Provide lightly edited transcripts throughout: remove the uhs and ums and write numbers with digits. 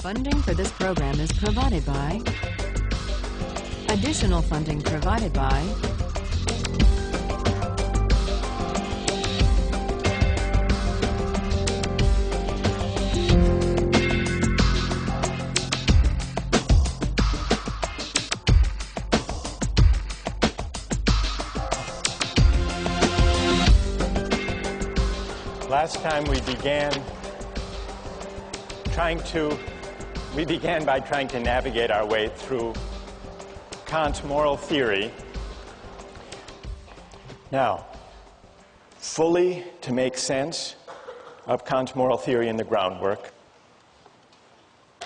Funding for this program is provided by. Additional funding provided by. Last time we began by trying to navigate our way through Kant's moral theory. Now, fully to make sense of Kant's moral theory in the groundwork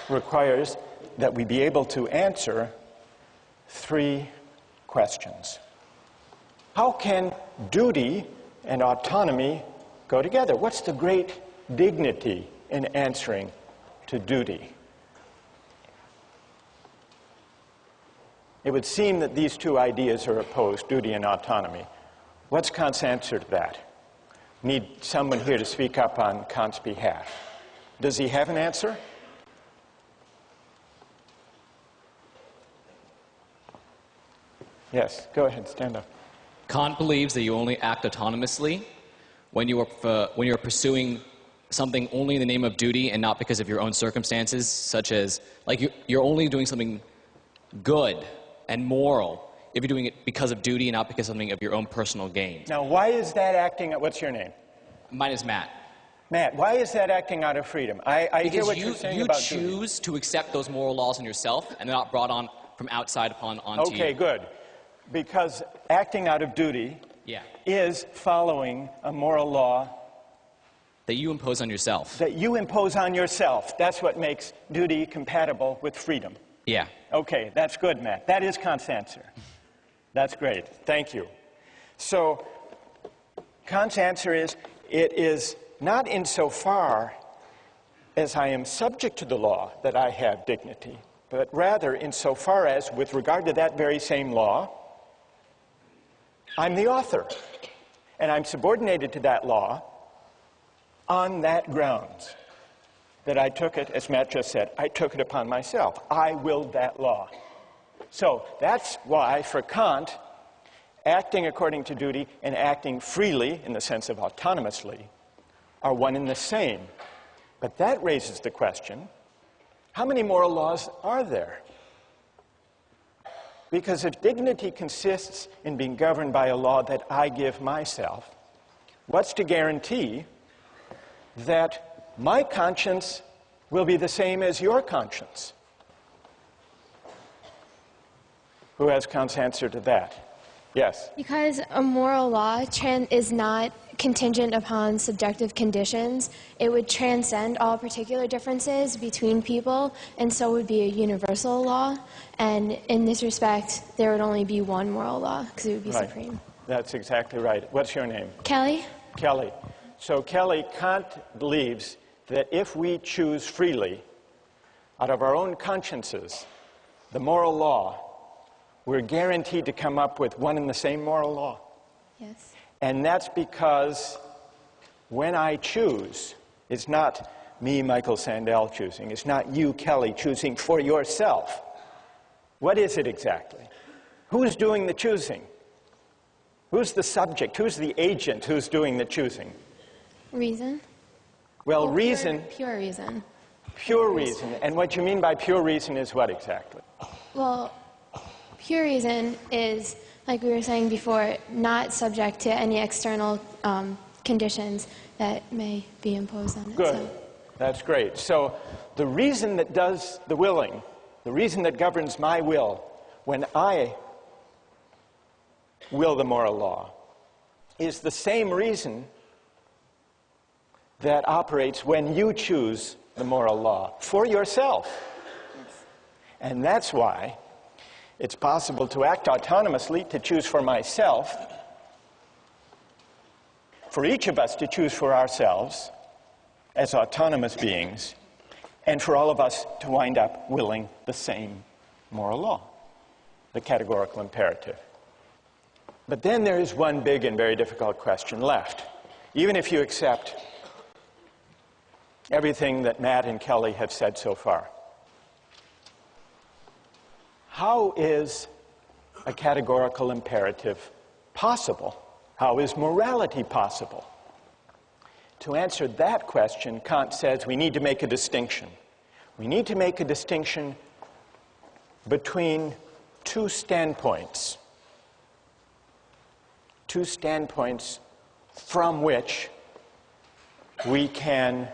requires that we be able to answer three questions. How can duty and autonomy go together? What's the great dignity in answering to duty? It would seem that these two ideas are opposed, duty and autonomy. What's Kant's answer to that? Need someone here to speak up on Kant's behalf. Does he have an answer? Yes, go ahead, stand up. Kant believes that you only act autonomously when you are pursuing something only in the name of duty and not because of your own circumstances, such as, like, you're only doing something good and moral if you're doing it because of duty and not because of something of your own personal gain. Now, why is that acting, what's your name? Mine is Matt. Matt, why is that acting out of freedom? I hear what you're saying about duty. You choose to accept those moral laws in yourself, and they're not brought on from outside onto you. Okay, good. Because acting out of duty is following a moral law that you impose on yourself. That you impose on yourself. That's what makes duty compatible with freedom. Yeah. Okay, that's good, Matt. That is Kant's answer. That's great. Thank you. So, Kant's answer is, it is not insofar as I am subject to the law that I have dignity, but rather insofar as, with regard to that very same law, I'm the author, and I'm subordinated to that law on that grounds that I took it, as Matt just said, I took it upon myself. I willed that law. So that's why, for Kant, acting according to duty and acting freely, in the sense of autonomously, are one and the same. But that raises the question, how many moral laws are there? Because if dignity consists in being governed by a law that I give myself, what's to guarantee that my conscience will be the same as your conscience? Who has Kant's answer to that? Yes? Because a moral law is not contingent upon subjective conditions. It would transcend all particular differences between people, and so would be a universal law. And in this respect, there would only be one moral law, because it would be supreme. That's exactly right. What's your name? Kelly. Kelly. So, Kelly, Kant believes that if we choose freely, out of our own consciences, the moral law, we're guaranteed to come up with one and the same moral law. Yes. And that's because when I choose, it's not me, Michael Sandel, choosing. It's not you, Kelly, choosing for yourself. What is it exactly? Who's doing the choosing? Who's the subject? Who's the agent who's doing the choosing? Reason. Well, reason. Pure reason. Pure reason. And what you mean by pure reason is what exactly? Well, pure reason is, like we were saying before, not subject to any external conditions that may be imposed on it. Good. So. That's great. So the reason that does the willing, the reason that governs my will when I will the moral law, is the same reason that operates when you choose the moral law for yourself. Yes. And that's why it's possible to act autonomously, to choose for myself, for each of us to choose for ourselves as autonomous beings, and for all of us to wind up willing the same moral law, the categorical imperative. But then there is one big and very difficult question left. Even if you accept everything that Matt and Kelly have said so far, how is a categorical imperative possible? How is morality possible? To answer that question, Kant says we need to make a distinction. We need to make a distinction between two standpoints from which we can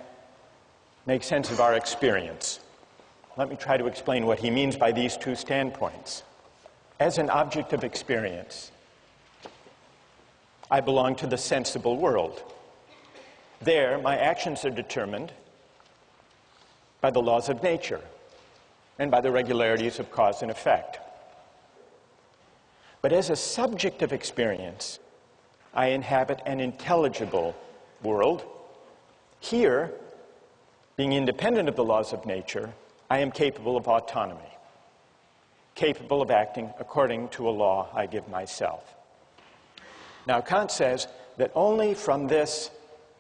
make sense of our experience. Let me try to explain what he means by these two standpoints. As an object of experience, I belong to the sensible world. There, my actions are determined by the laws of nature and by the regularities of cause and effect. But as a subject of experience, I inhabit an intelligible world. Here, being independent of the laws of nature, I am capable of autonomy, capable of acting according to a law I give myself. Now, Kant says that only from this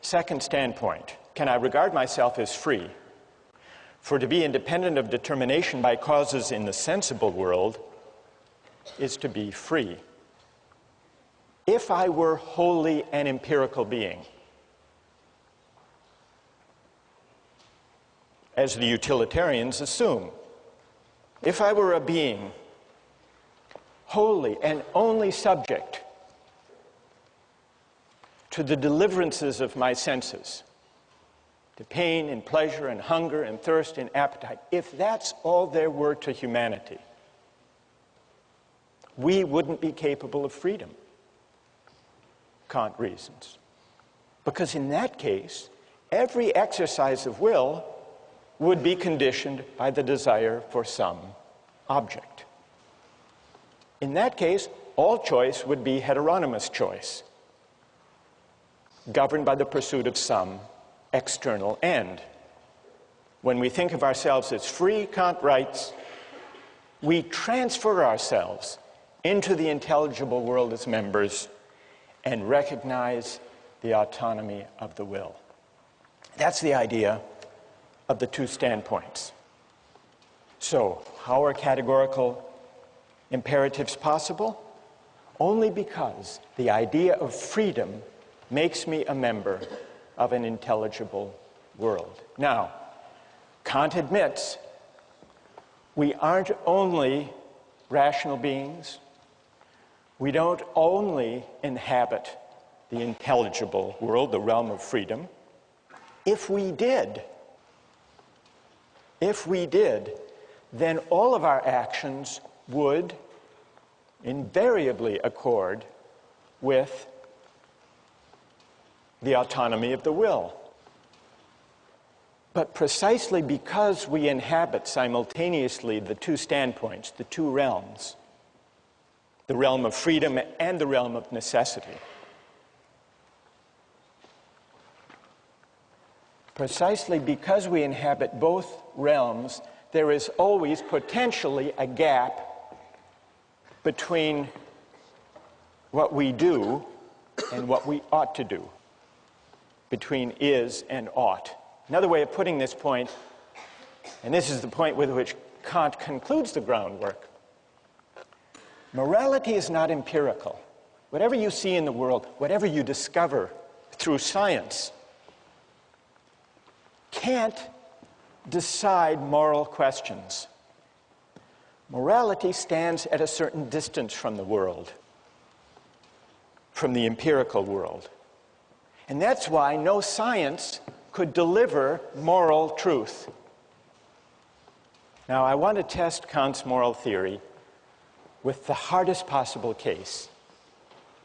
second standpoint can I regard myself as free. For to be independent of determination by causes in the sensible world is to be free. If I were wholly an empirical being, as the utilitarians assume, if I were a being wholly and only subject to the deliverances of my senses, to pain and pleasure and hunger and thirst and appetite, if that's all there were to humanity, we wouldn't be capable of freedom, Kant reasons. Because in that case, every exercise of will would be conditioned by the desire for some object. In that case, all choice would be heteronymous choice, governed by the pursuit of some external end. When we think of ourselves as free, Kant writes, we transfer ourselves into the intelligible world as members and recognize the autonomy of the will. That's the idea of the two standpoints. So, how are categorical imperatives possible? Only because the idea of freedom makes me a member of an intelligible world. Now, Kant admits we aren't only rational beings. We don't only inhabit the intelligible world, the realm of freedom. If we did, then all of our actions would invariably accord with the autonomy of the will. But precisely because we inhabit simultaneously the two standpoints, the two realms, the realm of freedom and the realm of necessity, precisely because we inhabit both realms, there is always potentially a gap between what we do and what we ought to do, between is and ought. Another way of putting this point, and this is the point with which Kant concludes the groundwork, morality is not empirical. Whatever you see in the world, whatever you discover through science, can't decide moral questions. Morality stands at a certain distance from the world, from the empirical world. And that's why no science could deliver moral truth. Now, I want to test Kant's moral theory with the hardest possible case,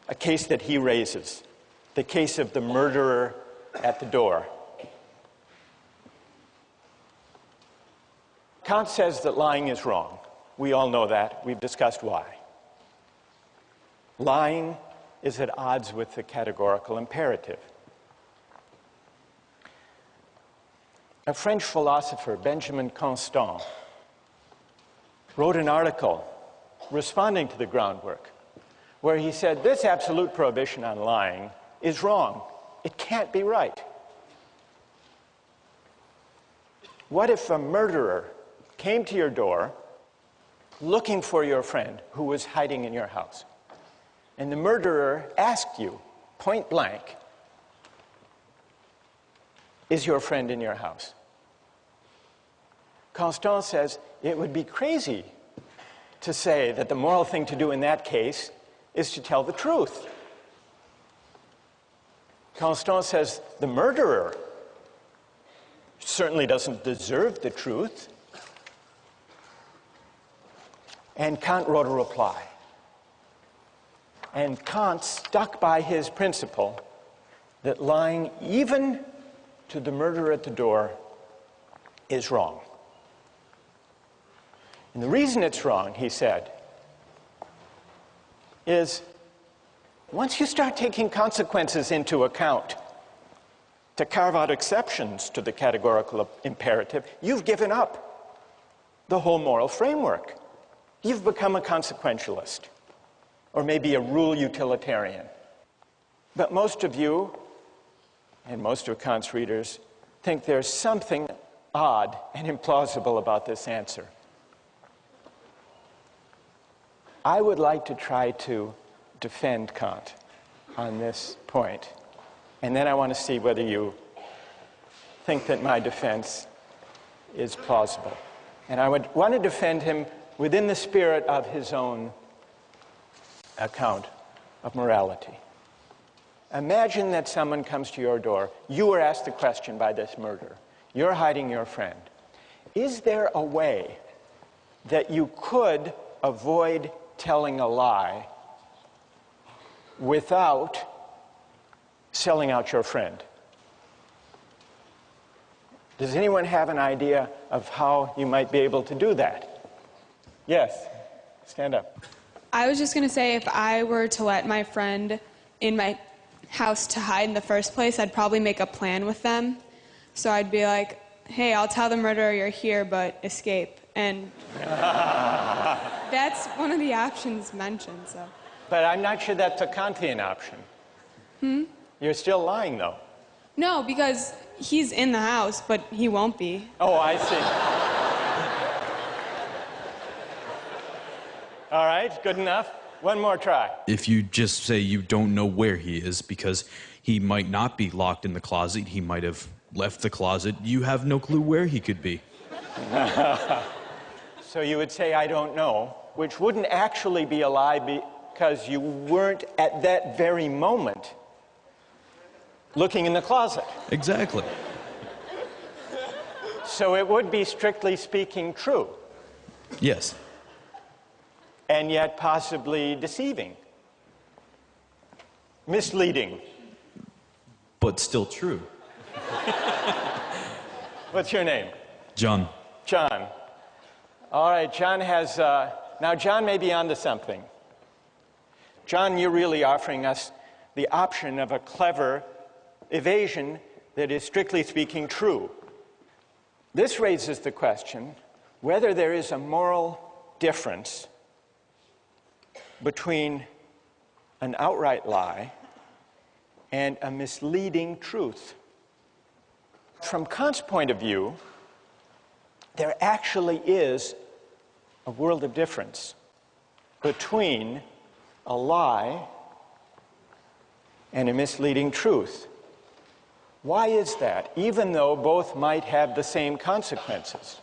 a case that he raises, the case of the murderer at the door. Kant says that lying is wrong. We all know that. We've discussed why. Lying is at odds with the categorical imperative. A French philosopher, Benjamin Constant, wrote an article responding to the groundwork where he said this absolute prohibition on lying is wrong. It can't be right. What if a murderer came to your door looking for your friend who was hiding in your house. And the murderer asked you, point blank, is your friend in your house? Constant says it would be crazy to say that the moral thing to do in that case is to tell the truth. Constant says the murderer certainly doesn't deserve the truth. And Kant wrote a reply. And Kant stuck by his principle that lying even to the murderer at the door is wrong. And the reason it's wrong, he said, is once you start taking consequences into account to carve out exceptions to the categorical imperative, you've given up the whole moral framework. You've become a consequentialist, or maybe a rule utilitarian. But most of you, and most of Kant's readers, think there's something odd and implausible about this answer. I would like to try to defend Kant on this point, and then I want to see whether you think that my defense is plausible. And I would want to defend him within the spirit of his own account of morality. Imagine that someone comes to your door. You were asked the question by this murderer. You're hiding your friend. Is there a way that you could avoid telling a lie without selling out your friend? Does anyone have an idea of how you might be able to do that? Yes, stand up. I was just going to say, if I were to let my friend in my house to hide in the first place, I'd probably make a plan with them. So I'd be like, hey, I'll tell the murderer you're here, but escape. And that's one of the options mentioned. So. But I'm not sure that's a Kantian option. You're still lying, though. No, because he's in the house, but he won't be. Oh, I see. All right, good enough. One more try. If you just say you don't know where he is because he might not be locked in the closet, he might have left the closet, you have no clue where he could be. So you would say, I don't know, which wouldn't actually be a lie because you weren't at that very moment looking in the closet. Exactly. So it would be, strictly speaking, true. Yes. And yet possibly deceiving. Misleading. But still true. What's your name? John. John. All right, John has... now, John may be onto something. John, you're really offering us the option of a clever evasion that is, strictly speaking, true. This raises the question whether there is a moral difference between an outright lie and a misleading truth. From Kant's point of view, there actually is a world of difference between a lie and a misleading truth. Why is that? Even though both might have the same consequences.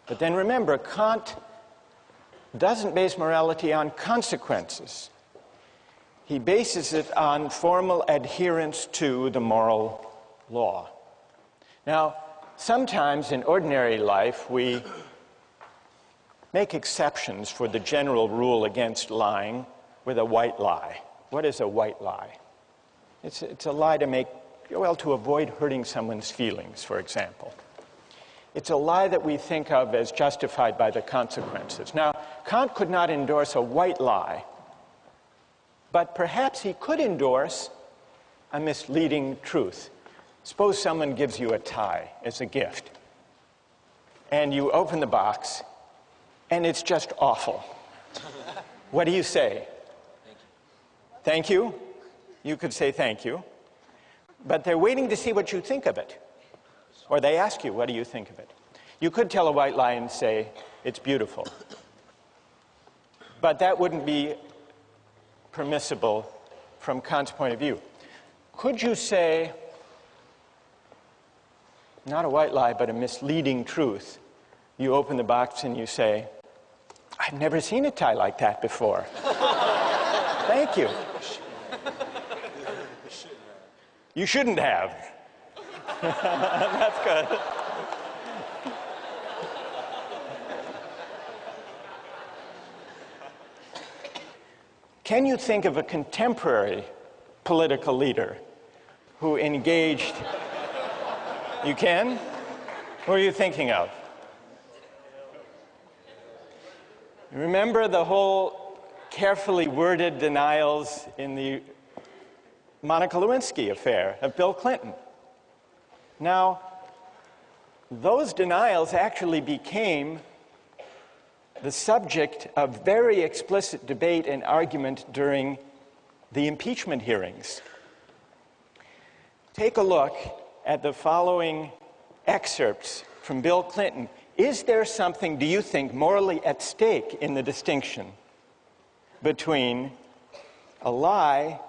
But then remember, Kant doesn't base morality on consequences. He bases it on formal adherence to the moral law. Now, sometimes in ordinary life, we make exceptions for the general rule against lying with a white lie. What is a white lie? It's a lie to avoid hurting someone's feelings, for example. It's a lie that we think of as justified by the consequences. Now, Kant could not endorse a white lie, but perhaps he could endorse a misleading truth. Suppose someone gives you a tie as a gift, and you open the box, and it's just awful. What do you say? Thank you. You could say thank you. But they're waiting to see what you think of it. Or they ask you, what do you think of it? You could tell a white lie and say, it's beautiful. but that wouldn't be permissible from Kant's point of view. Could you say, not a white lie, but a misleading truth? You open the box and you say, I've never seen a tie like that before. Thank you. You shouldn't have. That's good. Can you think of a contemporary political leader who engaged? You can? Who are you thinking of? Remember the whole carefully worded denials in the Monica Lewinsky affair of Bill Clinton. Now, those denials actually became the subject of very explicit debate and argument during the impeachment hearings. Take a look at the following excerpts from Bill Clinton. Is there something, do you think, morally at stake in the distinction between a lie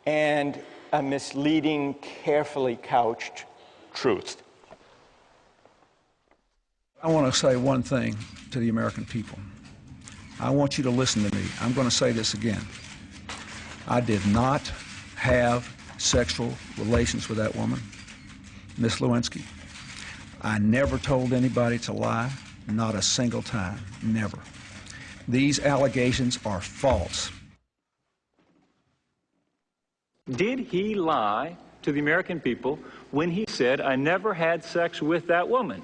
and a misleading, carefully couched truth? I want to say one thing to the American people. I want you to listen to me. I'm going to say this again. I did not have sexual relations with that woman, Miss Lewinsky. I never told anybody to lie, not a single time, never. These allegations are false. Did he lie to the American people when he said, I never had sex with that woman?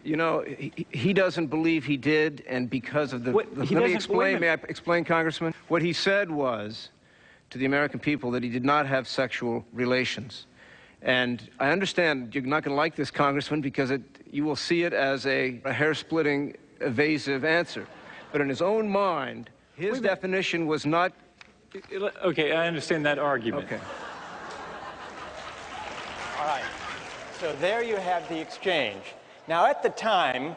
You know, he doesn't believe he did, and because of the... Let me explain. May I explain, Congressman? What he said was to the American people that he did not have sexual relations. And I understand you're not going to like this, Congressman, because you will see it as a hair-splitting, evasive answer. But in his own mind, his definition was not... Okay, I understand that argument. Okay. All right. So there you have the exchange. Now, at the time,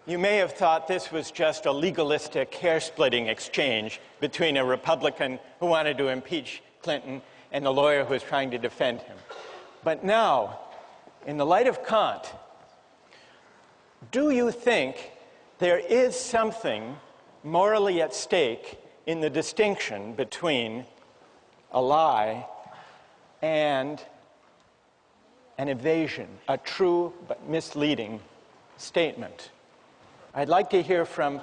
you may have thought this was just a legalistic, hair-splitting exchange between a Republican who wanted to impeach Clinton and the lawyer who was trying to defend him. But now, in the light of Kant, do you think there is something morally at stake in the distinction between a lie and an evasion, a true but misleading statement? I'd like to hear from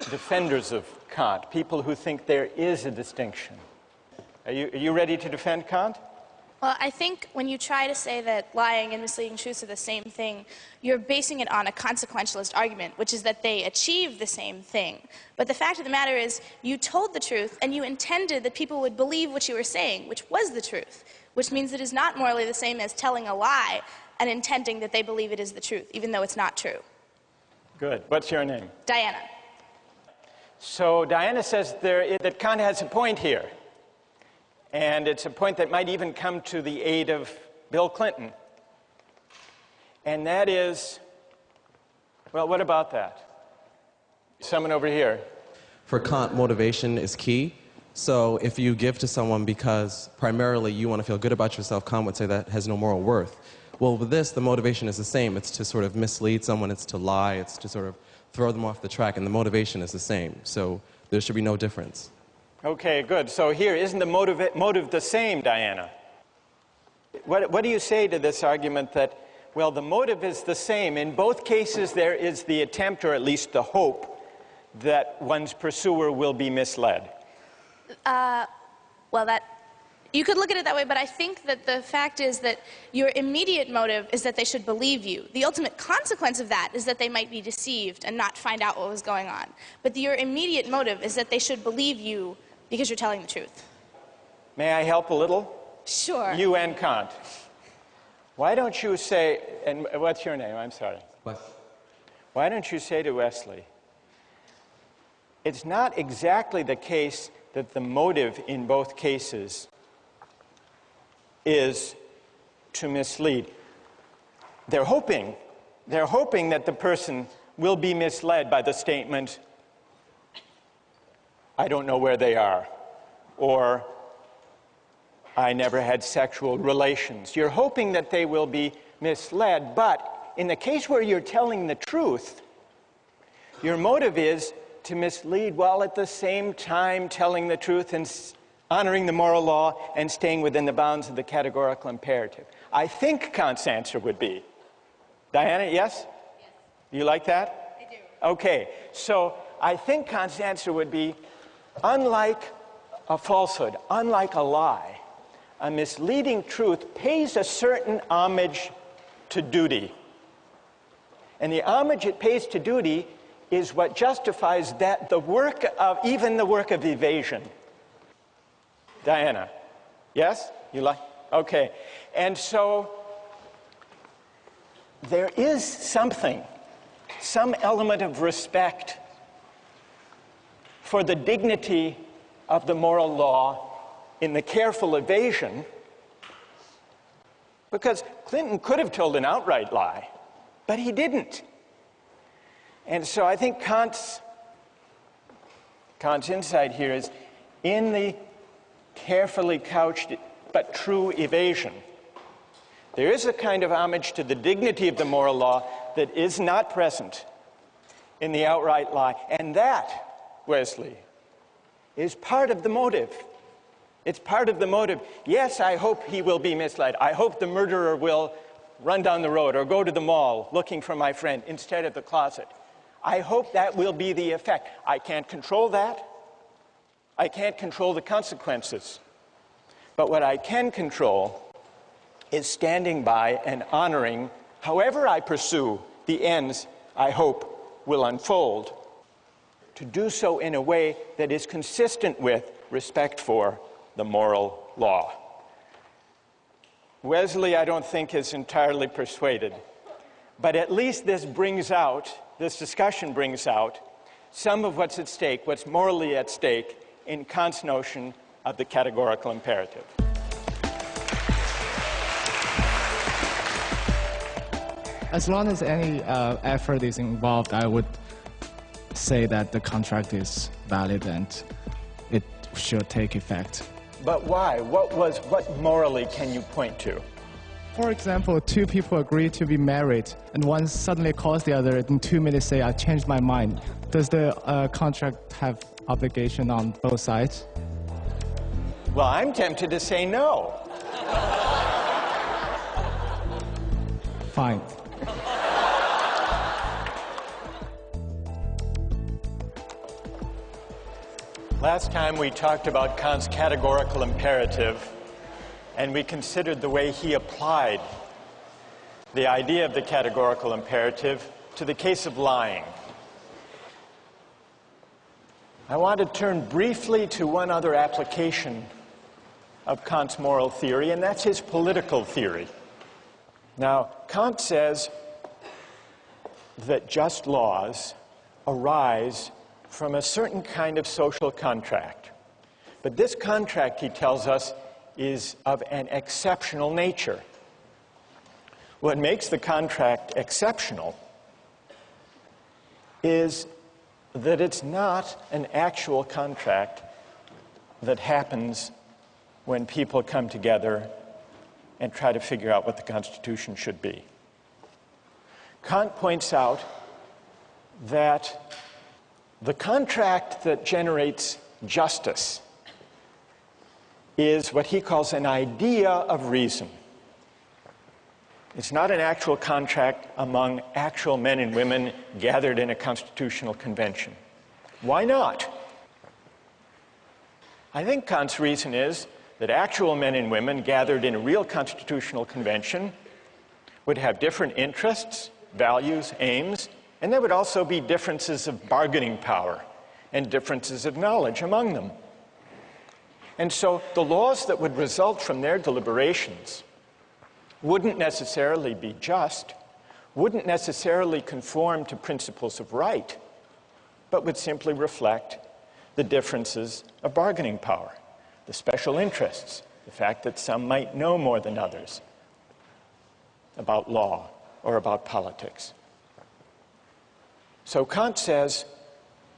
defenders of Kant, people who think there is a distinction. Are you ready to defend Kant? Well, I think when you try to say that lying and misleading truths are the same thing, you're basing it on a consequentialist argument, which is that they achieve the same thing. But the fact of the matter is, you told the truth, and you intended that people would believe what you were saying, which was the truth, which means it is not morally the same as telling a lie and intending that they believe it is the truth, even though it's not true. Good. What's your name? Diana. So Diana says that Kant has a point here. And it's a point that might even come to the aid of Bill Clinton. And that is, well, what about that? Someone over here. For Kant, motivation is key. So if you give to someone because primarily you want to feel good about yourself, Kant would say that has no moral worth. Well, with this, the motivation is the same. It's to sort of mislead someone, it's to lie, it's to sort of throw them off the track, and the motivation is the same. So there should be no difference. Okay, good. So here, isn't the motive the same, Diana? What do you say to this argument that, well, the motive is the same? In both cases, there is the attempt, or at least the hope, that one's pursuer will be misled. Well, you could look at it that way, but I think that the fact is that your immediate motive is that they should believe you. The ultimate consequence of that is that they might be deceived and not find out what was going on. But your immediate motive is that they should believe you because you're telling the truth. May I help a little? Sure. You and Kant. Why don't you say, and what's your name? I'm sorry. Wesley. Why don't you say to Wesley, it's not exactly the case that the motive in both cases is to mislead. They're hoping that the person will be misled by the statement, I don't know where they are, or I never had sexual relations. You're hoping that they will be misled, but in the case where you're telling the truth, your motive is to mislead while at the same time telling the truth and honoring the moral law and staying within the bounds of the categorical imperative. I think Kant's answer would be. Diana, yes? Yes. You like that? I do. Okay, so I think Kant's answer would be, unlike a falsehood, unlike a lie, a misleading truth pays a certain homage to duty. And the homage it pays to duty is what justifies that even the work of evasion. Diana, yes? You like? Okay. And so there is something, some element of respect for the dignity of the moral law in the careful evasion, because Clinton could have told an outright lie, but he didn't. And so I think Kant's insight here is in the carefully couched but true evasion. There is a kind of homage to the dignity of the moral law that is not present in the outright lie. And that, Wesley, is part of the motive. It's part of the motive. Yes, I hope he will be misled. I hope the murderer will run down the road or go to the mall looking for my friend instead of the closet. I hope that will be the effect. I can't control that. I can't control the consequences. But what I can control is standing by and honoring, however I pursue the ends I hope will unfold, to do so in a way that is consistent with respect for the moral law. Wesley, I don't think, is entirely persuaded, but at least this discussion brings out some of what's at stake, what's morally at stake in Kant's notion of the categorical imperative. As long as any effort is involved, I would say that the contract is valid and it should take effect. But why? What morally can you point to? For example, two people agree to be married, and one suddenly calls the other in 2 minutes say, I changed my mind. Does the contract have obligation on both sides? Well, I'm tempted to say no. Fine. Last time we talked about Kant's categorical imperative, and we considered the way he applied the idea of the categorical imperative to the case of lying. I want to turn briefly to one other application of Kant's moral theory, and that's his political theory. Now, Kant says that just laws arise from a certain kind of social contract. But this contract, he tells us, is of an exceptional nature. What makes the contract exceptional is that it's not an actual contract that happens when people come together and try to figure out what the Constitution should be. Kant points out that the contract that generates justice is what he calls an idea of reason. It's not an actual contract among actual men and women gathered in a constitutional convention. Why not? I think Kant's reason is that actual men and women gathered in a real constitutional convention would have different interests, values, aims, and there would also be differences of bargaining power and differences of knowledge among them. And so the laws that would result from their deliberations wouldn't necessarily be just, wouldn't necessarily conform to principles of right, but would simply reflect the differences of bargaining power, the special interests, the fact that some might know more than others about law or about politics. So Kant says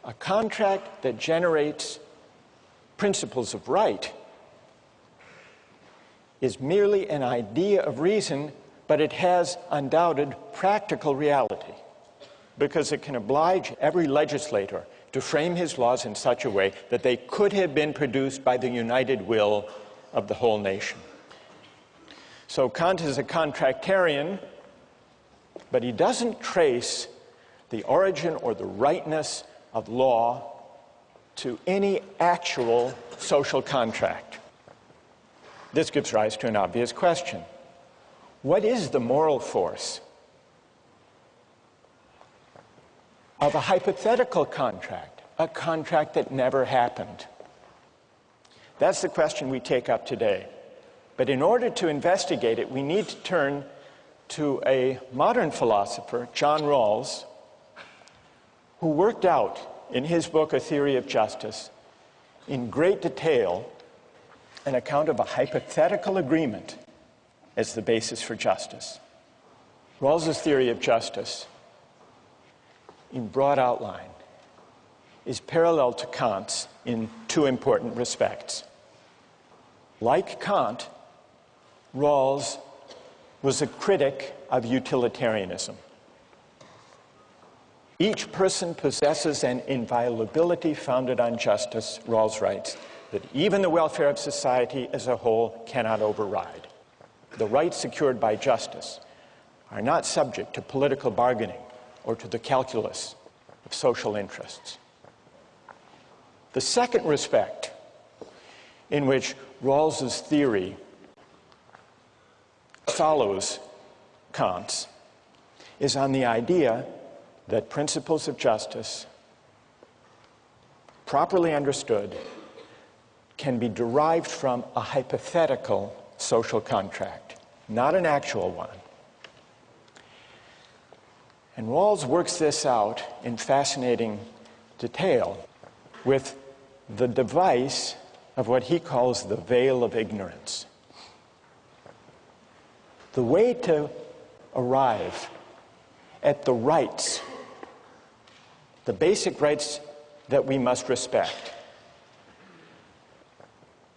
a contract that generates principles of right is merely an idea of reason, but it has undoubted practical reality, because it can oblige every legislator to frame his laws in such a way that they could have been produced by the united will of the whole nation. So Kant is a contractarian, but he doesn't trace the origin or the rightness of law to any actual social contract. This gives rise to an obvious question. What is the moral force of a hypothetical contract, a contract that never happened? That's the question we take up today. But in order to investigate it, we need to turn to a modern philosopher, John Rawls, who worked out in his book, A Theory of Justice, in great detail, an account of a hypothetical agreement as the basis for justice. Rawls's theory of justice, in broad outline, is parallel to Kant's in two important respects. Like Kant, Rawls was a critic of utilitarianism. Each person possesses an inviolability founded on justice, Rawls writes, that even the welfare of society as a whole cannot override. The rights secured by justice are not subject to political bargaining or to the calculus of social interests. The second respect in which Rawls's theory follows Kant's is on the idea that principles of justice, properly understood, can be derived from a hypothetical social contract, not an actual one. And Rawls works this out in fascinating detail with the device of what he calls the veil of ignorance. The way to arrive at the rights, the basic rights that we must respect,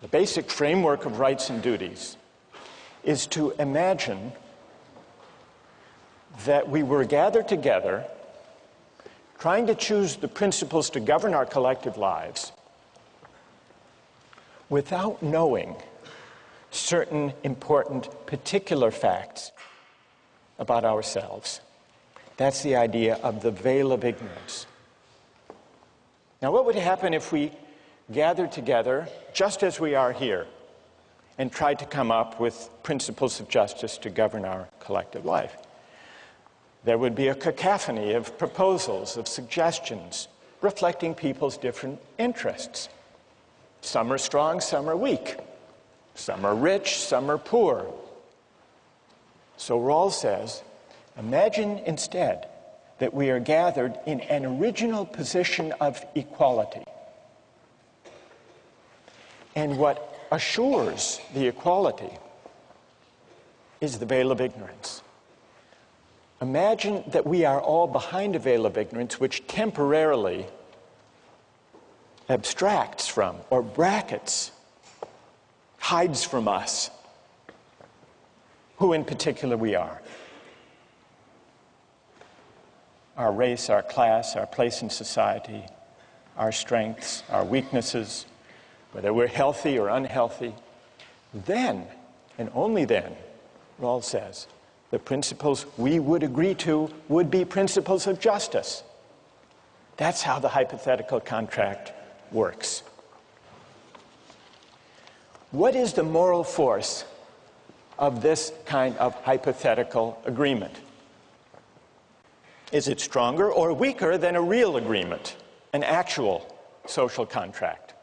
the basic framework of rights and duties, is to imagine that we were gathered together trying to choose the principles to govern our collective lives without knowing certain important particular facts about ourselves. That's the idea of the veil of ignorance. Now, what would happen if we gathered together, just as we are here, and tried to come up with principles of justice to govern our collective life? There would be a cacophony of proposals, of suggestions, reflecting people's different interests. Some are strong, some are weak. Some are rich, some are poor. So Rawls says, imagine instead that we are gathered in an original position of equality. And what assures the equality is the veil of ignorance. Imagine that we are all behind a veil of ignorance which temporarily abstracts from, or brackets, hides from us who in particular we are. Our race, our class, our place in society, our strengths, our weaknesses, whether we're healthy or unhealthy. Then, and only then, Rawls says, the principles we would agree to would be principles of justice. That's how the hypothetical contract works. What is the moral force of this kind of hypothetical agreement? Is it stronger or weaker than a real agreement, an actual social contract?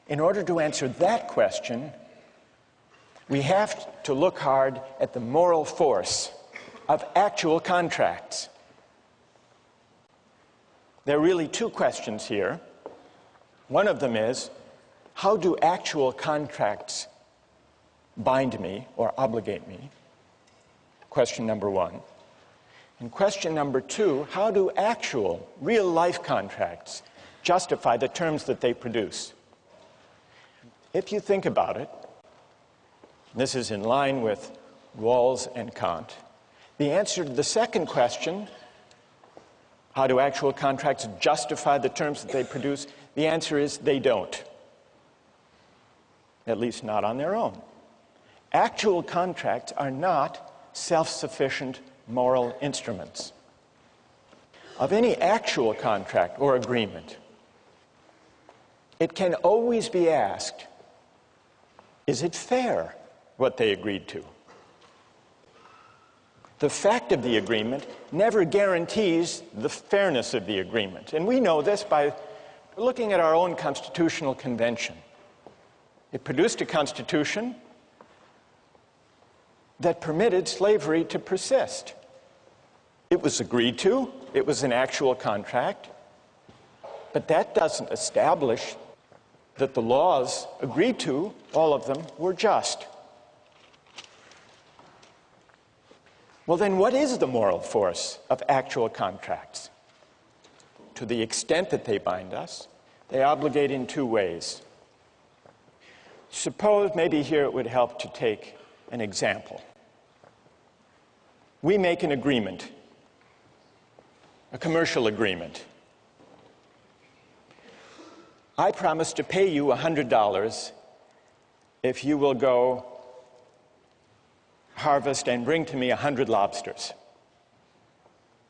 In order to answer that question, we have to look hard at the moral force of actual contracts. There are really two questions here. One of them is, how do actual contracts bind me or obligate me? Question number one. And question number 2, how do actual, real-life contracts justify the terms that they produce? If you think about it, this is in line with Rawls and Kant, the answer to the second question, how do actual contracts justify the terms that they produce, the answer is they don't. At least not on their own. Actual contracts are not self-sufficient moral instruments. Of any actual contract or agreement, it can always be asked, is it fair what they agreed to? The fact of the agreement never guarantees the fairness of the agreement. And we know this by looking at our own constitutional convention. It produced a constitution that permitted slavery to persist. It was agreed to, it was an actual contract, but that doesn't establish that the laws agreed to, all of them, were just. Well, then what is the moral force of actual contracts? To the extent that they bind us, they obligate in 2 ways. Suppose, maybe here it would help to take an example. We make an agreement, a commercial agreement. I promise to pay you $100 if you will go harvest and bring to me 100 lobsters.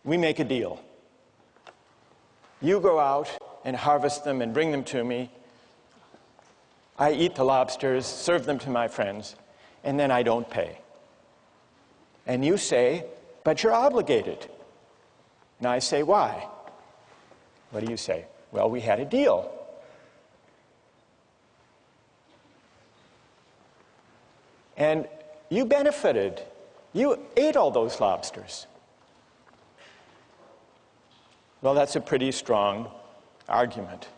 We make a deal. You go out and harvest them and bring them to me. I eat the lobsters, serve them to my friends, and then I don't pay. And you say, but you're obligated. And I say, why? What do you say? Well, we had a deal. And you benefited. You ate all those lobsters. Well, that's a pretty strong argument.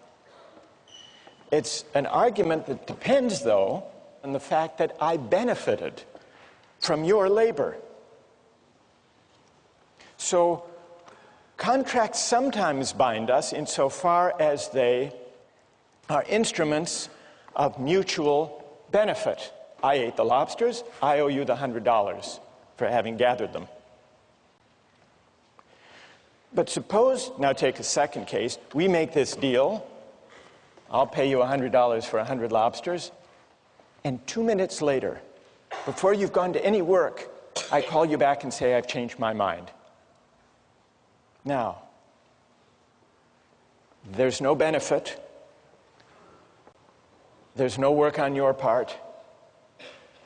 It's an argument that depends, though, on the fact that I benefited from your labor. So, contracts sometimes bind us insofar as they are instruments of mutual benefit. I ate the lobsters, I owe you the $100 for having gathered them. But suppose, now take a second case, we make this deal, I'll pay you $100 for 100 lobsters, and 2 minutes later, before you've gone to any work, I call you back and say, I've changed my mind. Now, there's no benefit, there's no work on your part,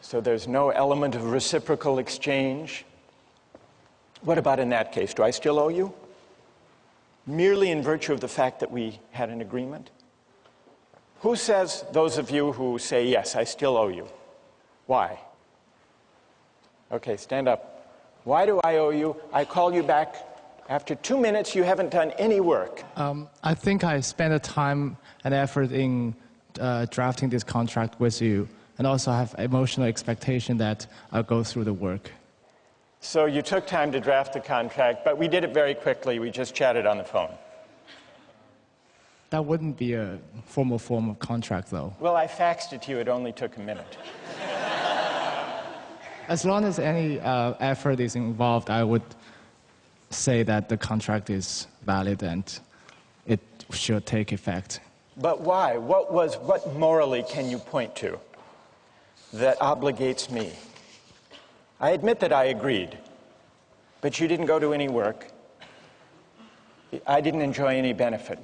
so there's no element of reciprocal exchange. What about in that case? Do I still owe you? Merely in virtue of the fact that we had an agreement? Who says, those of you who say, yes, I still owe you? Why? Okay, stand up. Why do I owe you? I call you back. After 2 minutes, you haven't done any work. I think I spent the time and effort in drafting this contract with you, and also have emotional expectation that I'll go through the work. So you took time to draft the contract, but we did it very quickly. We just chatted on the phone. That wouldn't be a formal form of contract, though. Well, I faxed it to you. It only took a minute. As long as any effort is involved, I would say that the contract is valid and it should take effect. But why? What morally can you point to that obligates me? I admit that I agreed, but you didn't go to any work. I didn't enjoy any benefit.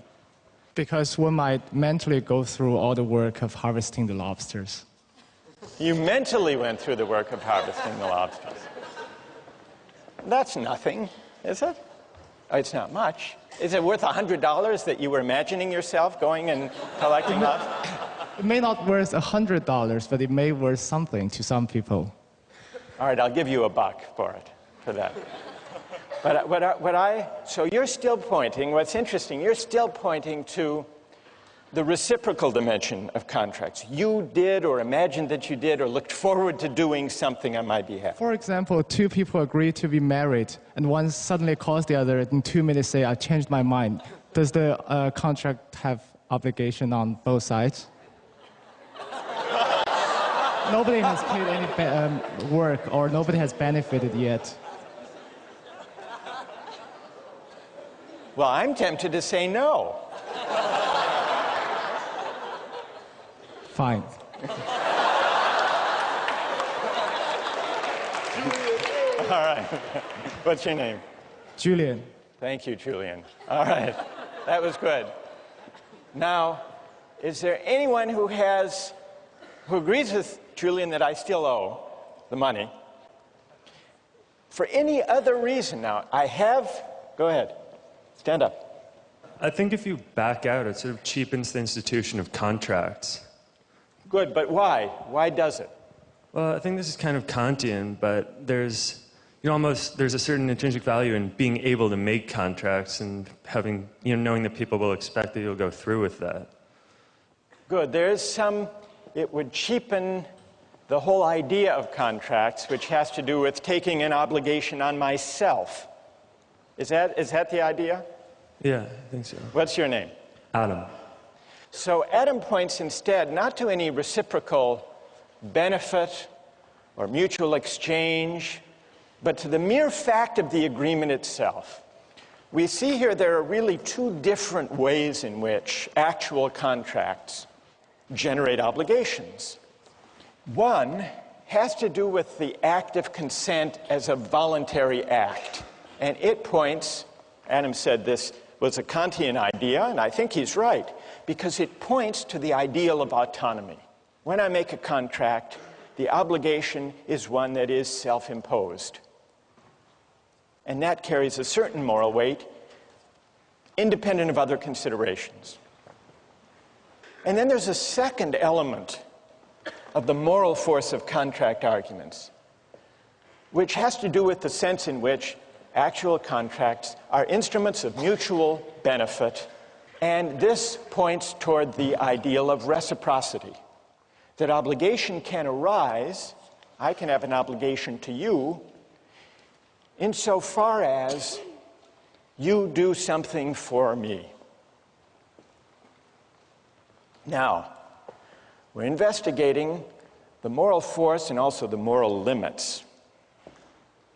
Because one might mentally go through all the work of harvesting the lobsters. You mentally went through the work of harvesting the lobsters. That's nothing, is it? It's not much. Is it worth $100 that you were imagining yourself going and collecting lobsters? It may not worth $100, but it may worth something to some people. All right, I'll give you $1 for that. But so you're still pointing, what's interesting, you're still pointing to the reciprocal dimension of contracts. You did or imagined that you did or looked forward to doing something on my behalf. For example, two people agree to be married, and one suddenly calls the other in 2 minutes say, I changed my mind. Does the contract have obligation on both sides? Nobody has paid any work, or nobody has benefited yet. Well, I'm tempted to say no. Fine. All right. What's your name? Julian. Thank you, Julian. All right. That was good. Now, is there anyone who agrees with Julian that I still owe the money? For any other reason now, go ahead, stand up. I think if you back out, it sort of cheapens the institution of contracts. Good, but why? Why does it? Well, I think this is kind of Kantian, but there's a certain intrinsic value in being able to make contracts and having, knowing that people will expect that you'll go through with that. Good. It would cheapen the whole idea of contracts, which has to do with taking an obligation on myself. Is that the idea? Yeah, I think so. What's your name? Adam. So Adam points instead not to any reciprocal benefit or mutual exchange, but to the mere fact of the agreement itself. We see here there are really two different ways in which actual contracts generate obligations. One has to do with the act of consent as a voluntary act. And it points, Adam said this was a Kantian idea, and I think he's right, because it points to the ideal of autonomy. When I make a contract, the obligation is one that is self-imposed. And that carries a certain moral weight, independent of other considerations. And then there's a second element of the moral force of contract arguments, which has to do with the sense in which actual contracts are instruments of mutual benefit, and this points toward the ideal of reciprocity. That obligation can arise, I can have an obligation to you, insofar as you do something for me. Now, we're investigating the moral force and also the moral limits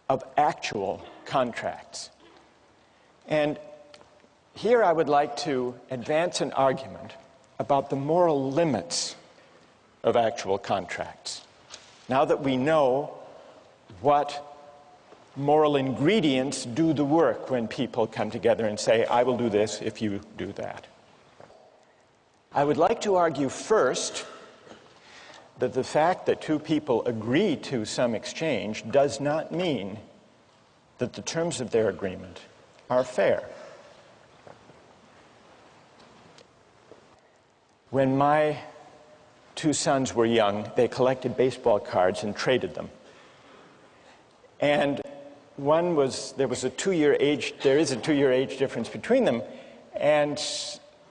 of actual contracts. And here I would like to advance an argument about the moral limits of actual contracts. Now that we know what moral ingredients do the work when people come together and say, I will do this if you do that. I would like to argue first that the fact that two people agree to some exchange does not mean that the terms of their agreement are fair. When my two sons were young, they collected baseball cards and traded them. And there is a 2-year age difference between them, and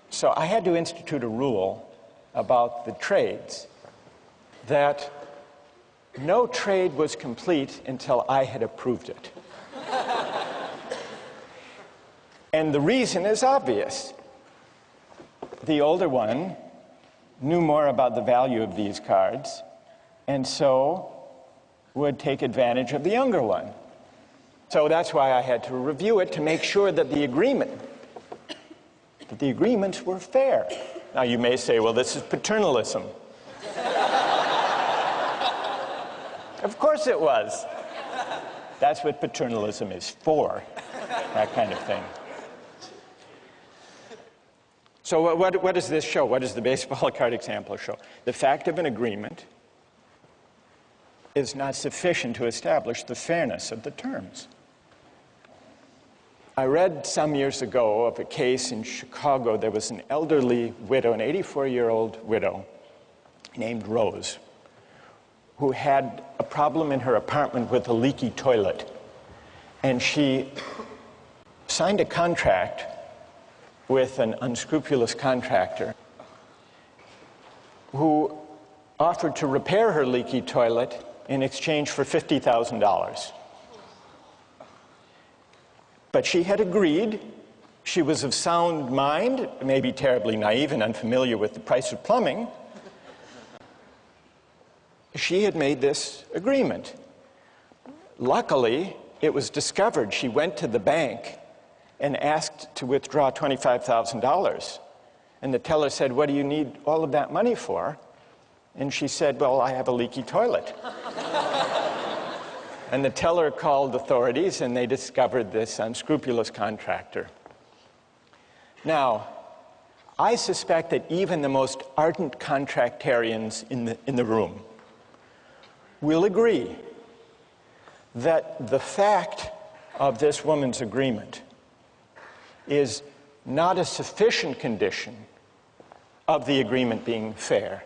so I had to institute a rule about the trades that no trade was complete until I had approved it. And the reason is obvious. The older one knew more about the value of these cards, and so would take advantage of the younger one. So that's why I had to review it to make sure that the agreements were fair. Now you may say, well, this is paternalism. Of course it was. That's what paternalism is for, that kind of thing. So what does this show? What does the baseball card example show? The fact of an agreement is not sufficient to establish the fairness of the terms. I read some years ago of a case in Chicago. There was an elderly widow, an 84-year-old widow named Rose, who had a problem in her apartment with a leaky toilet. And she signed a contract with an unscrupulous contractor who offered to repair her leaky toilet in exchange for $50,000. But she had agreed. She was of sound mind, maybe terribly naive and unfamiliar with the price of plumbing. She had made this agreement. Luckily, it was discovered. She went to the bank and asked to withdraw $25,000. And the teller said, "What do you need all of that money for?" And she said, "Well, I have a leaky toilet." And the teller called authorities, and they discovered this unscrupulous contractor. Now, I suspect that even the most ardent contractarians in the room will agree that the fact of this woman's agreement is not a sufficient condition of the agreement being fair.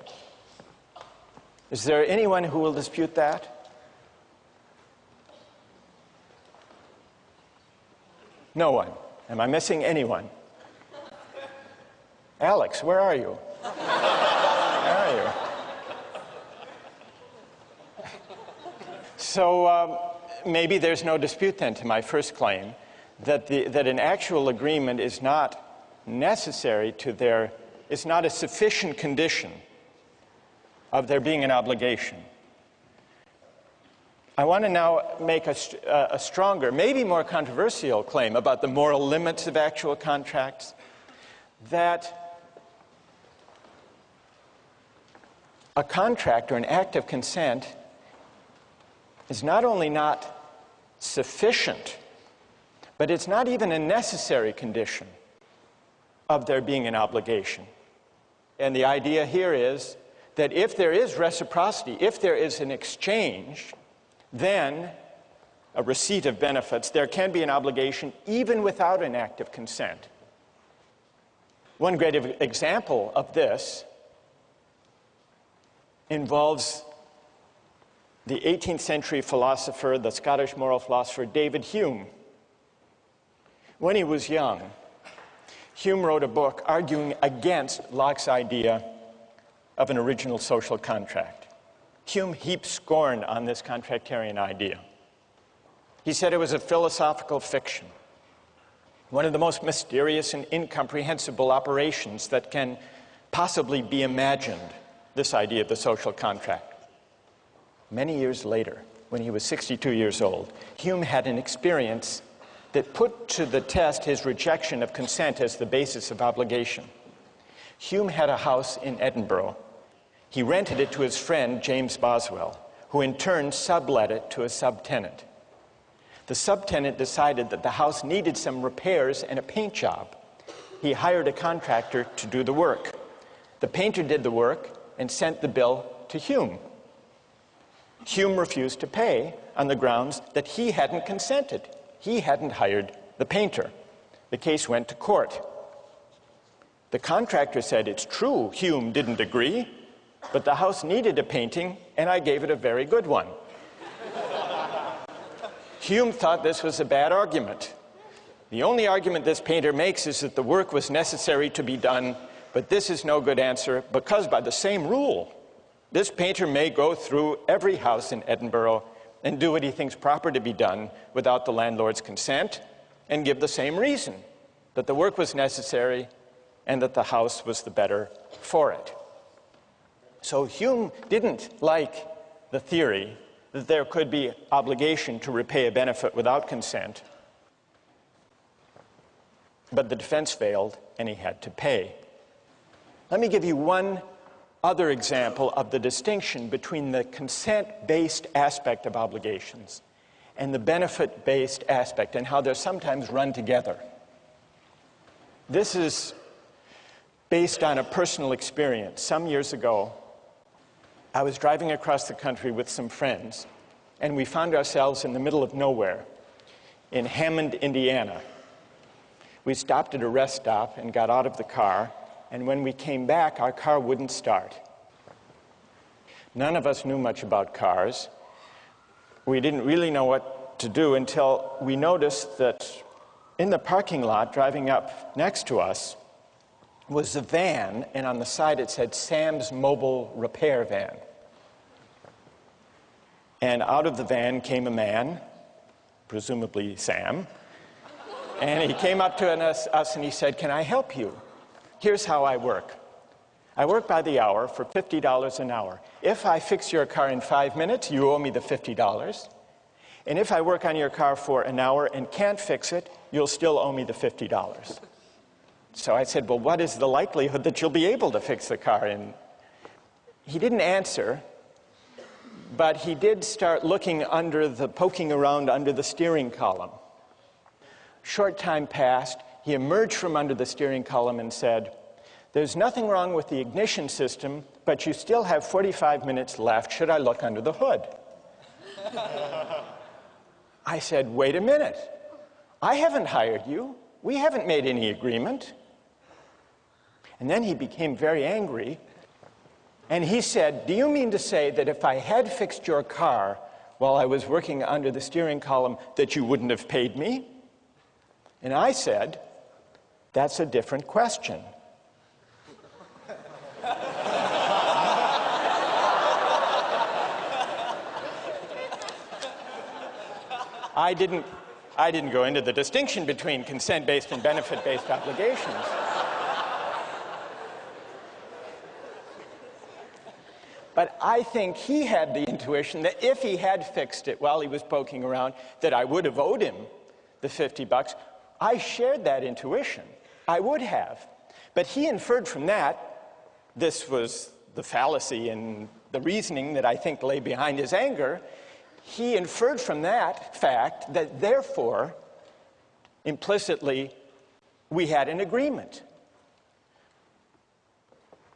Is there anyone who will dispute that? No one. Am I missing anyone? Alex, where are you? Where are you? So maybe there's no dispute then to my first claim that an actual agreement is not necessary to it's not a sufficient condition of there being an obligation. I want to now make a stronger, maybe more controversial claim about the moral limits of actual contracts, that a contract or an act of consent is not only not sufficient, but it's not even a necessary condition of there being an obligation. And the idea here is that if there is reciprocity, if there is an exchange, then a receipt of benefits, there can be an obligation even without an act of consent. One great example of this involves the 18th century philosopher, the Scottish moral philosopher, David Hume. When he was young, Hume wrote a book arguing against Locke's idea of an original social contract. Hume heaped scorn on this contractarian idea. He said it was a philosophical fiction, one of the most mysterious and incomprehensible operations that can possibly be imagined, this idea of the social contract. Many years later, when he was 62 years old, Hume had an experience that put to the test his rejection of consent as the basis of obligation. Hume had a house in Edinburgh. He rented it to his friend, James Boswell, who in turn sublet it to a subtenant. The subtenant decided that the house needed some repairs and a paint job. He hired a contractor to do the work. The painter did the work and sent the bill to Hume. Hume refused to pay on the grounds that he hadn't consented. He hadn't hired the painter. The case went to court. The contractor said, "It's true, Hume didn't agree, but the house needed a painting, and I gave it a very good one." Hume thought this was a bad argument. The only argument this painter makes is that the work was necessary to be done, but this is no good answer because by the same rule, this painter may go through every house in Edinburgh and do what he thinks proper to be done without the landlord's consent and give the same reason, that the work was necessary and that the house was the better for it. So Hume didn't like the theory that there could be obligation to repay a benefit without consent, but the defense failed and he had to pay. Let me give you one other example of the distinction between the consent-based aspect of obligations and the benefit-based aspect, and how they're sometimes run together. This is based on a personal experience. Some years ago, I was driving across the country with some friends, and we found ourselves in the middle of nowhere in Hammond, Indiana. We stopped at a rest stop and got out of the car, and when we came back, our car wouldn't start. None of us knew much about cars. We didn't really know what to do until we noticed that in the parking lot, driving up next to us, was a van, and on the side it said Sam's Mobile Repair Van. And out of the van came a man, presumably Sam, and he came up to us and he said, "Can I help you? Here's how I work. I work by the hour for $50 an hour. If I fix your car in 5 minutes, you owe me the $50. And if I work on your car for an hour and can't fix it, you'll still owe me the $50. So I said, "Well, what is the likelihood that you'll be able to fix the car?" And he didn't answer, but he did start poking around under the steering column. Short time passed. He emerged from under the steering column and said, "There's nothing wrong with the ignition system, but you still have 45 minutes left. Should I look under the hood?" I said, "Wait a minute. I haven't hired you. We haven't made any agreement." And then he became very angry, and he said, "Do you mean to say that if I had fixed your car while I was working under the steering column, that you wouldn't have paid me?" And I said, "That's a different question." I didn't go into the distinction between consent-based and benefit-based obligations. But I think he had the intuition that if he had fixed it while he was poking around, that I would have owed him the $50. I shared that intuition. I would have. But he inferred from that, this was the fallacy in the reasoning that I think lay behind his anger, he inferred from that fact that therefore, implicitly, we had an agreement.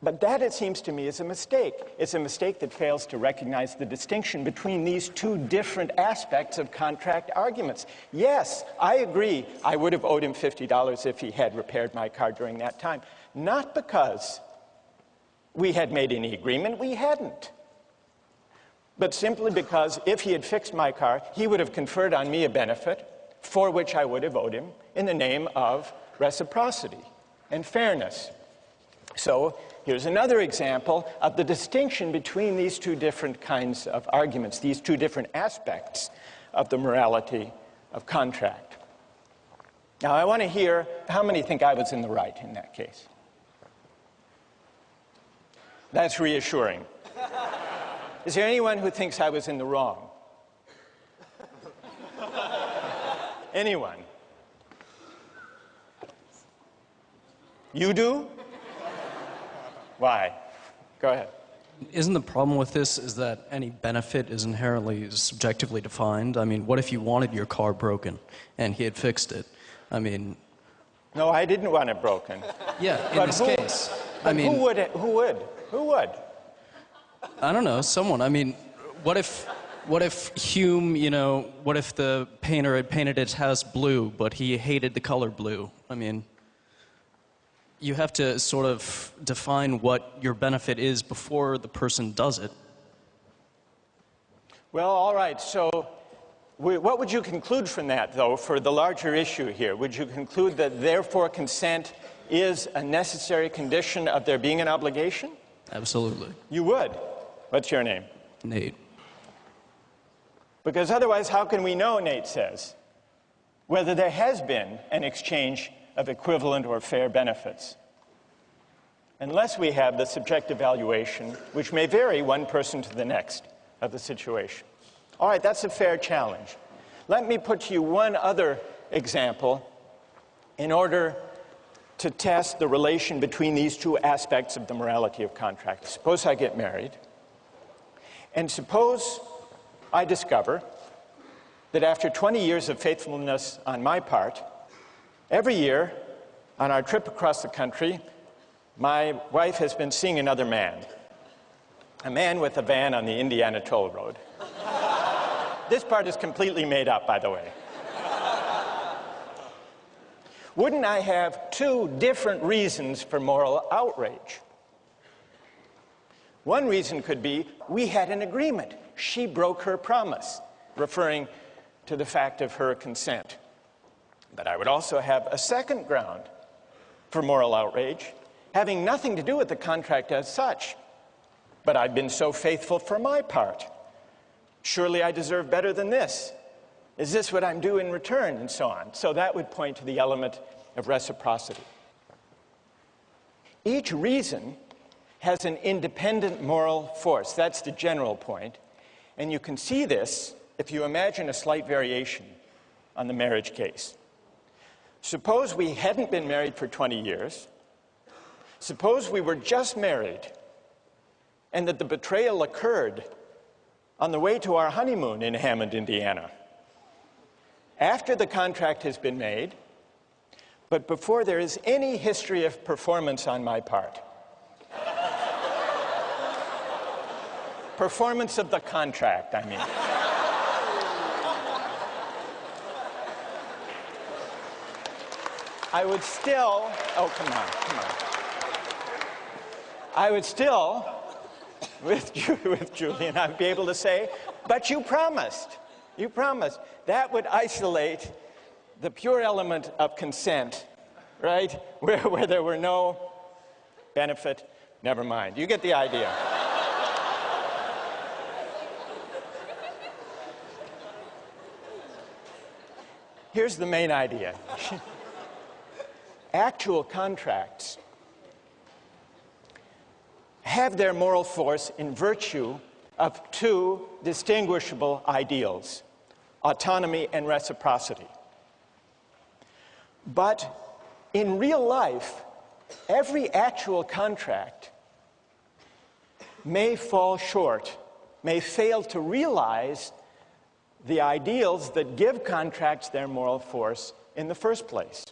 But that, it seems to me, is a mistake. It's a mistake that fails to recognize the distinction between these two different aspects of contract arguments. Yes, I agree I would have owed him $50 if he had repaired my car during that time. Not because we had made any agreement, we hadn't. But simply because if he had fixed my car, he would have conferred on me a benefit for which I would have owed him in the name of reciprocity and fairness. So here's another example of the distinction between these two different kinds of arguments, these two different aspects of the morality of contract. Now, I want to hear how many think I was in the right in that case. That's reassuring. Is there anyone who thinks I was in the wrong? Anyone? You do? Why? Go ahead. Isn't the problem with this is that any benefit is inherently subjectively defined? I mean, what if you wanted your car broken and he had fixed it? I mean... No, I didn't want it broken. Yeah, in this case. I mean... Who would? I don't know, someone. I mean, what if Hume, what if the painter had painted his house blue, but he hated the color blue? I mean... You have to sort of define what your benefit is before the person does it. Well, all right. So what would you conclude from that, though, for the larger issue here? Would you conclude that, therefore, consent is a necessary condition of there being an obligation? Absolutely. You would? What's your name? Nate. Because otherwise, how can we know, Nate says, whether there has been an exchange of equivalent or fair benefits, unless we have the subjective valuation, which may vary one person to the next of the situation. All right, that's a fair challenge. Let me put to you one other example in order to test the relation between these two aspects of the morality of contract. Suppose I get married, and suppose I discover that after 20 years of faithfulness on my part, every year, on our trip across the country, my wife has been seeing another man, a man with a van on the Indiana Toll Road. This part is completely made up, by the way. Wouldn't I have two different reasons for moral outrage? One reason could be we had an agreement. She broke her promise, referring to the fact of her consent. But I would also have a second ground for moral outrage, having nothing to do with the contract as such. But I've been so faithful for my part. Surely I deserve better than this. Is this what I'm due in return? And so on. So that would point to the element of reciprocity. Each reason has an independent moral force. That's the general point. And you can see this if you imagine a slight variation on the marriage case. Suppose we hadn't been married for 20 years. Suppose we were just married and that the betrayal occurred on the way to our honeymoon in Hammond, Indiana. After the contract has been made, but before there is any history of performance on my part. Performance of the contract, I mean. I would still, oh, come on. I would still, with Julian, I'd be able to say, but you promised. You promised. That would isolate the pure element of consent, right? Where there were no benefit, never mind. You get the idea. Here's the main idea. Actual contracts have their moral force in virtue of two distinguishable ideals, autonomy and reciprocity. But in real life, every actual contract may fall short, may fail to realize the ideals that give contracts their moral force in the first place.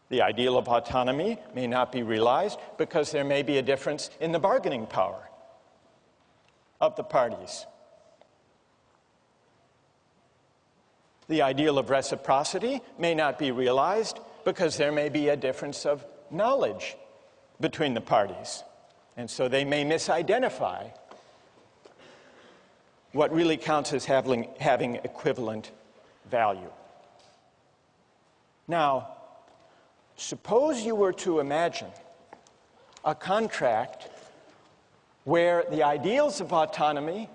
The ideal of autonomy may not be realized because there may be a difference in the bargaining power of the parties. The ideal of reciprocity may not be realized because there may be a difference of knowledge between the parties. And so they may misidentify what really counts as having equivalent value. Now, suppose you were to imagine a contract where the ideals of autonomy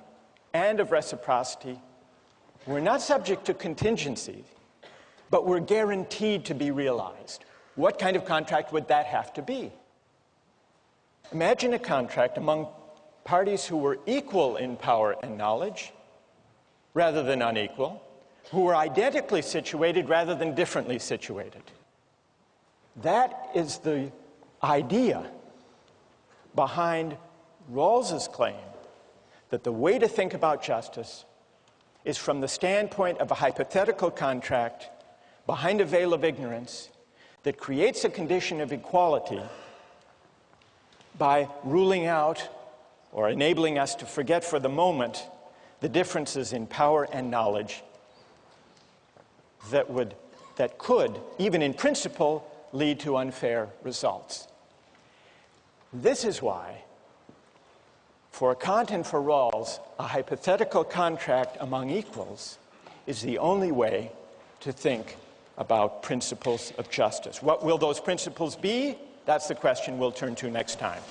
and of reciprocity were not subject to contingency, but were guaranteed to be realized. What kind of contract would that have to be? Imagine a contract among parties who were equal in power and knowledge rather than unequal, who were identically situated rather than differently situated. That is the idea behind Rawls's claim that the way to think about justice is from the standpoint of a hypothetical contract behind a veil of ignorance that creates a condition of equality by ruling out or enabling us to forget for the moment the differences in power and knowledge that could, even in principle, lead to unfair results. This is why, for Kant and for Rawls, a hypothetical contract among equals is the only way to think about principles of justice. What will those principles be? That's the question we'll turn to next time.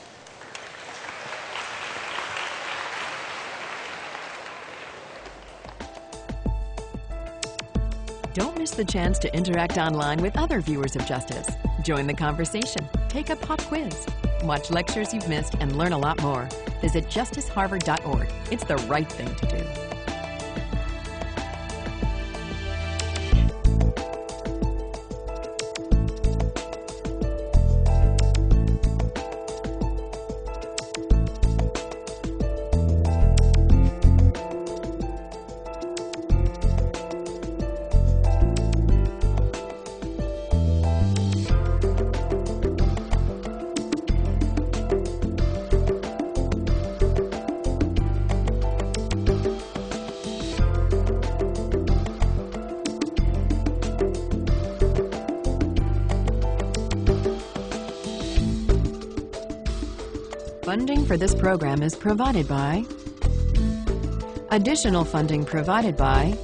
Don't miss the chance to interact online with other viewers of Justice. Join the conversation, take a pop quiz, watch lectures you've missed, and learn a lot more. Visit justiceharvard.org. It's the right thing to do. Funding for this program is provided by... Additional funding provided by